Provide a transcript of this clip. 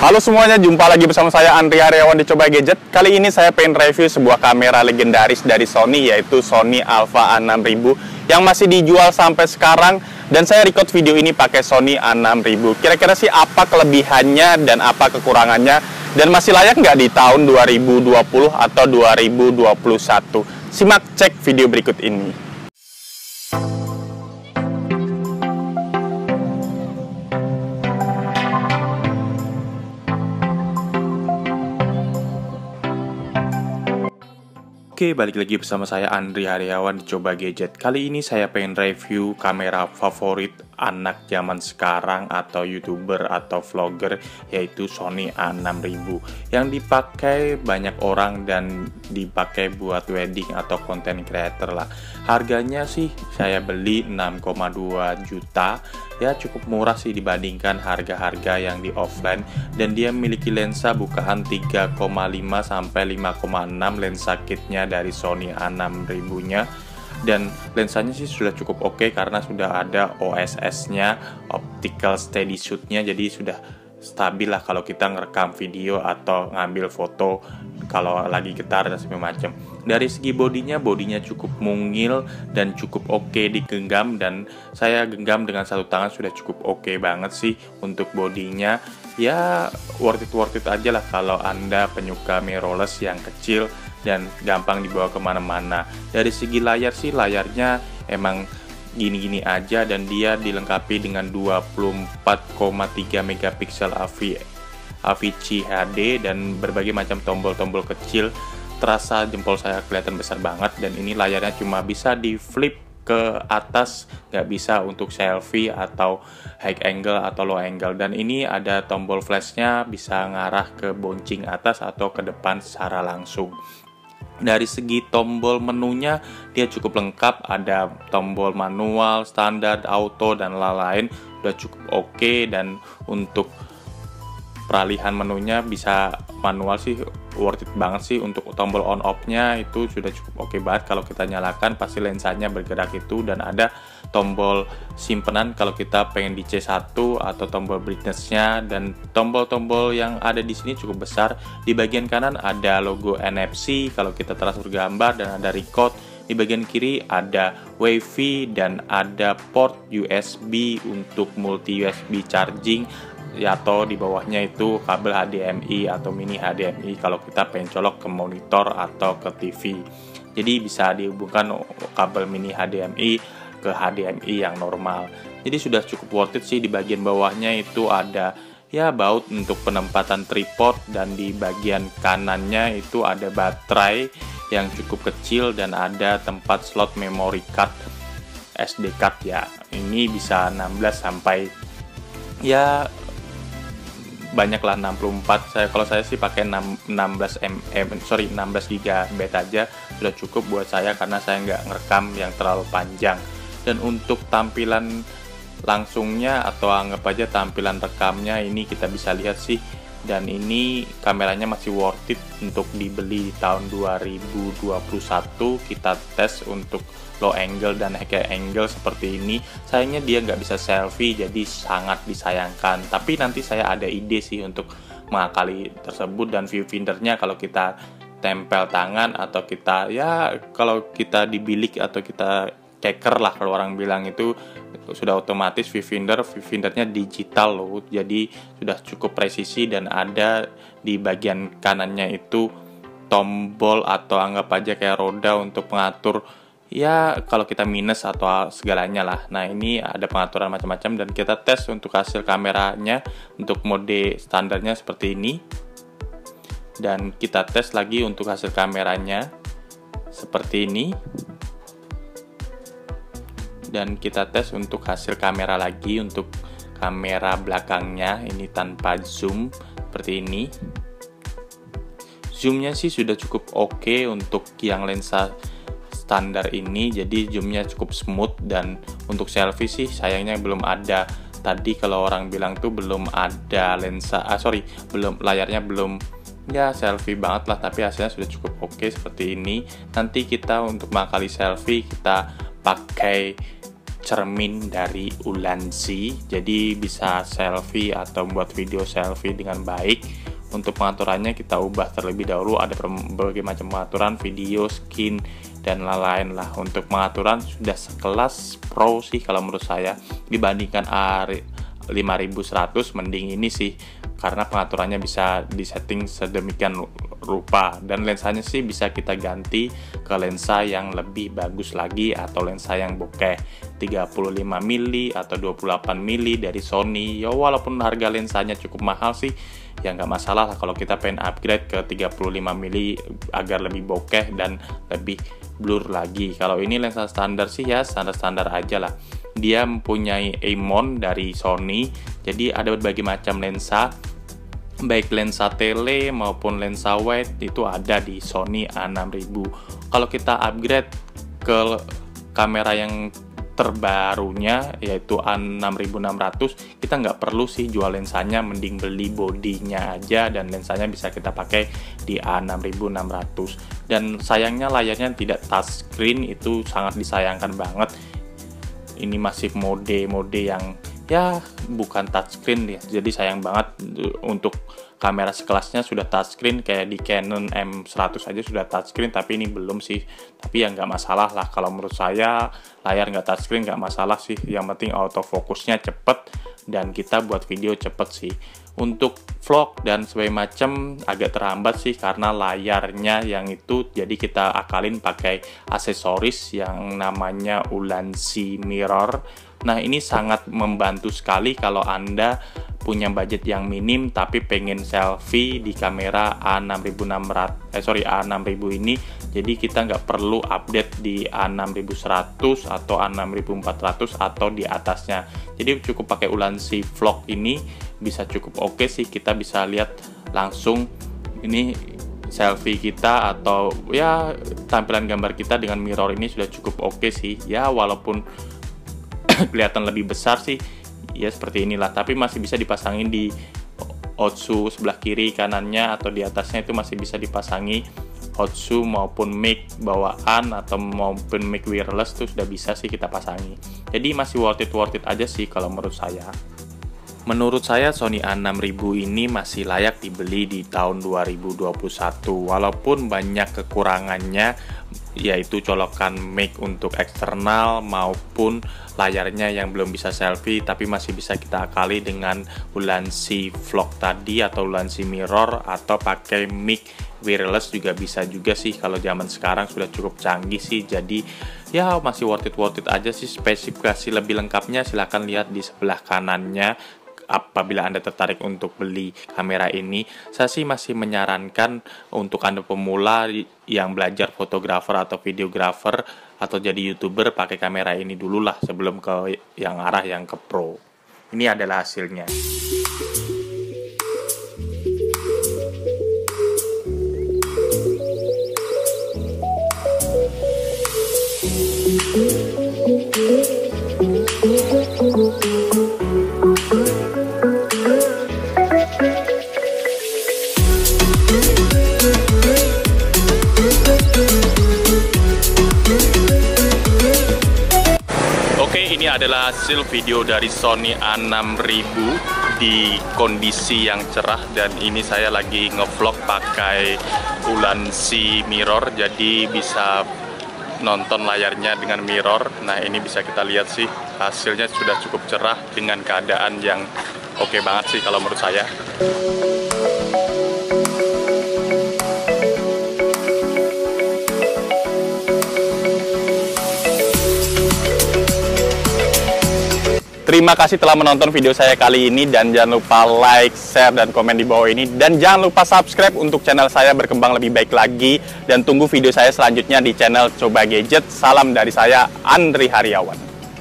Halo semuanya, jumpa lagi bersama saya Andri Aryawan di Coba Gadget. Kali ini saya pengen review sebuah kamera legendaris dari Sony, yaitu Sony Alpha A6000 yang masih dijual sampai sekarang. Dan saya record video ini pakai Sony A6000. Kira-kira sih apa kelebihannya dan apa kekurangannya, dan masih layak nggak di tahun 2020 atau 2021? Simak cek video berikut ini. Oke, balik lagi bersama saya Andri Aryawan di Coba Gadget. Kali ini saya pengen review kamera favorit anak zaman sekarang atau YouTuber atau vlogger, yaitu Sony A6000 yang dipakai banyak orang dan dipakai buat wedding atau content creator lah. Harganya sih saya beli 6,2 juta. Ya cukup murah sih dibandingkan harga-harga yang di offline, dan dia memiliki lensa bukaan 3,5 sampai 5,6 lensa kitnya dari Sony A6000-nya, dan lensanya sih sudah cukup oke karena sudah ada OSS-nya, optical steady shoot-nya, jadi sudah stabil lah kalau kita ngerekam video atau ngambil foto kalau lagi getar dan segala macam. Dari segi bodinya cukup mungil dan cukup oke digenggam, dan saya genggam dengan satu tangan sudah cukup oke banget sih untuk bodinya. Ya worth it aja lah kalau Anda penyuka mirrorless yang kecil dan gampang dibawa kemana-mana. Dari segi layar sih, layarnya emang gini-gini aja, dan dia dilengkapi dengan 24,3 megapiksel AVC HD dan berbagai macam tombol-tombol kecil. Terasa jempol saya kelihatan besar banget, dan ini layarnya cuma bisa di flip ke atas, nggak bisa untuk selfie atau high angle atau low angle. Dan ini ada tombol flashnya, bisa ngarah ke bouncing atas atau ke depan secara langsung. Dari segi tombol menunya dia cukup lengkap, ada tombol manual, standar, auto, dan lain-lain, udah cukup oke. Dan untuk peralihan menunya bisa manual sih, worth it banget sih. Untuk tombol on off-nya itu sudah cukup oke banget, kalau kita nyalakan pasti lensanya bergerak itu. Dan ada tombol simpenan kalau kita pengen di C1 atau tombol brightness-nya, dan tombol-tombol yang ada di sini cukup besar. Di bagian kanan ada logo NFC kalau kita transfer gambar, dan ada record. Di bagian kiri ada WiFi dan ada port USB untuk multi USB charging, atau di bawahnya itu kabel HDMI atau mini HDMI kalau kita pengen colok ke monitor atau ke TV. Jadi bisa dihubungkan kabel mini HDMI ke HDMI yang normal. Jadi sudah cukup worth it sih. Di bagian bawahnya itu ada ya baut untuk penempatan tripod, dan di bagian kanannya itu ada baterai yang cukup kecil, dan ada tempat slot memory card SD card ya. Ini bisa 16 sampai ya banyaklah 64. Kalau saya sih pakai 16 GB aja sudah cukup buat saya, karena saya nggak ngerekam yang terlalu panjang. Dan untuk tampilan langsungnya atau anggap aja tampilan rekamnya, ini kita bisa lihat sih, dan ini kameranya masih worth it untuk dibeli di tahun 2021. Kita tes untuk low angle dan high angle seperti ini. Sayangnya dia nggak bisa selfie, jadi sangat disayangkan. Tapi nanti saya ada ide sih untuk mengakali tersebut. Dan viewfindernya kalau kita tempel tangan, atau kita ya kalau kita di bilik atau kita ceker lah kalau orang bilang, itu sudah otomatis viewfindernya digital loh, jadi sudah cukup presisi. Dan ada di bagian kanannya itu tombol atau anggap aja kayak roda untuk mengatur ya kalau kita minus atau segalanya lah. Nah ini ada pengaturan macam-macam, dan kita tes untuk hasil kameranya. Untuk mode standarnya seperti ini, dan kita tes lagi untuk hasil kameranya seperti ini, dan kita tes untuk hasil kamera lagi. Untuk kamera belakangnya ini tanpa zoom seperti ini. Zoomnya sih sudah cukup oke untuk yang lensa standar ini, jadi zoomnya cukup smooth. Dan untuk selfie sih sayangnya belum ada. Tadi kalau orang bilang tuh belum ada lensa, layarnya belum ya selfie banget lah, tapi hasilnya sudah cukup oke seperti ini. Nanti kita untuk mengakali selfie kita pakai cermin dari Ulanzi, jadi bisa selfie atau buat video selfie dengan baik. Untuk pengaturannya kita ubah terlebih dahulu, ada berbagai macam pengaturan video, skin, dan lain-lain lah. Untuk pengaturan sudah sekelas Pro sih kalau menurut saya, dibandingkan A5100 mending ini sih, karena pengaturannya bisa disetting sedemikian rupa, dan lensanya sih bisa kita ganti ke lensa yang lebih bagus lagi atau lensa yang bokeh 35 mili atau 28 mili dari Sony. Ya walaupun harga lensanya cukup mahal sih, ya nggak masalah lah kalau kita pengen upgrade ke 35 mili agar lebih bokeh dan lebih blur lagi. Kalau ini lensa standar sih ya standar-standar aja lah. Dia mempunyai AMON dari Sony, jadi ada berbagai macam lensa, baik lensa tele maupun lensa wide itu ada di Sony A6000. Kalau kita upgrade ke kamera yang terbarunya yaitu A6600, kita nggak perlu sih jual lensanya, mending beli bodinya aja dan lensanya bisa kita pakai di A6600. Dan sayangnya layarnya tidak touchscreen, itu sangat disayangkan banget. Ini masih mode yang ya bukan touchscreen ya, jadi sayang banget. Untuk kamera sekelasnya sudah touchscreen, kayak di Canon M100 aja sudah touchscreen, tapi ini belum sih. Tapi ya nggak masalah lah, kalau menurut saya layar nggak touchscreen nggak masalah sih, yang penting autofokusnya cepet dan kita buat video cepet sih. Untuk vlog dan sebagainya macam agak terhambat sih karena layarnya yang itu, jadi kita akalin pakai aksesoris yang namanya Ulanzi Mirror. Nah ini sangat membantu sekali kalau Anda punya budget yang minim tapi pengen selfie di kamera A6000 ini. Jadi kita nggak perlu update di A6100 atau A6400 atau di atasnya. Jadi cukup pakai Ulanzi Vlog ini bisa cukup oke sih. Kita bisa lihat langsung ini selfie kita atau ya tampilan gambar kita dengan mirror ini sudah cukup oke sih. Ya walaupun kelihatan lebih besar sih ya seperti inilah, tapi masih bisa dipasangin di Otsu sebelah kiri kanannya atau di atasnya, itu masih bisa dipasangi Otsu maupun mic bawaan atau maupun mic wireless, tuh sudah bisa sih kita pasangi. Jadi masih worth it aja sih kalau menurut saya. Menurut saya Sony A6000 ini masih layak dibeli di tahun 2021, walaupun banyak kekurangannya, yaitu colokan mic untuk eksternal maupun layarnya yang belum bisa selfie, tapi masih bisa kita akali dengan Ulanzi Vlog tadi atau Ulanzi Mirror, atau pakai mic wireless juga bisa juga sih. Kalau zaman sekarang sudah cukup canggih sih, jadi ya masih worth it aja sih. Spesifikasi lebih lengkapnya silahkan lihat di sebelah kanannya. Apabila Anda tertarik untuk beli kamera ini, saya sih masih menyarankan untuk Anda pemula yang belajar fotografer atau videografer atau jadi YouTuber, pakai kamera ini dulu lah sebelum ke yang arah yang ke pro. Ini adalah hasilnya. Ini adalah hasil video dari Sony A6000 di kondisi yang cerah, dan ini saya lagi ngevlog pakai Ulanzi Mirror, jadi bisa nonton layarnya dengan mirror. Nah ini bisa kita lihat sih hasilnya sudah cukup cerah dengan keadaan yang oke banget sih kalau menurut saya. Terima kasih telah menonton video saya kali ini, dan jangan lupa like, share, dan komen di bawah ini. Dan jangan lupa subscribe untuk channel saya berkembang lebih baik lagi. Dan tunggu video saya selanjutnya di channel Coba Gadget. Salam dari saya, Andri Haryawan.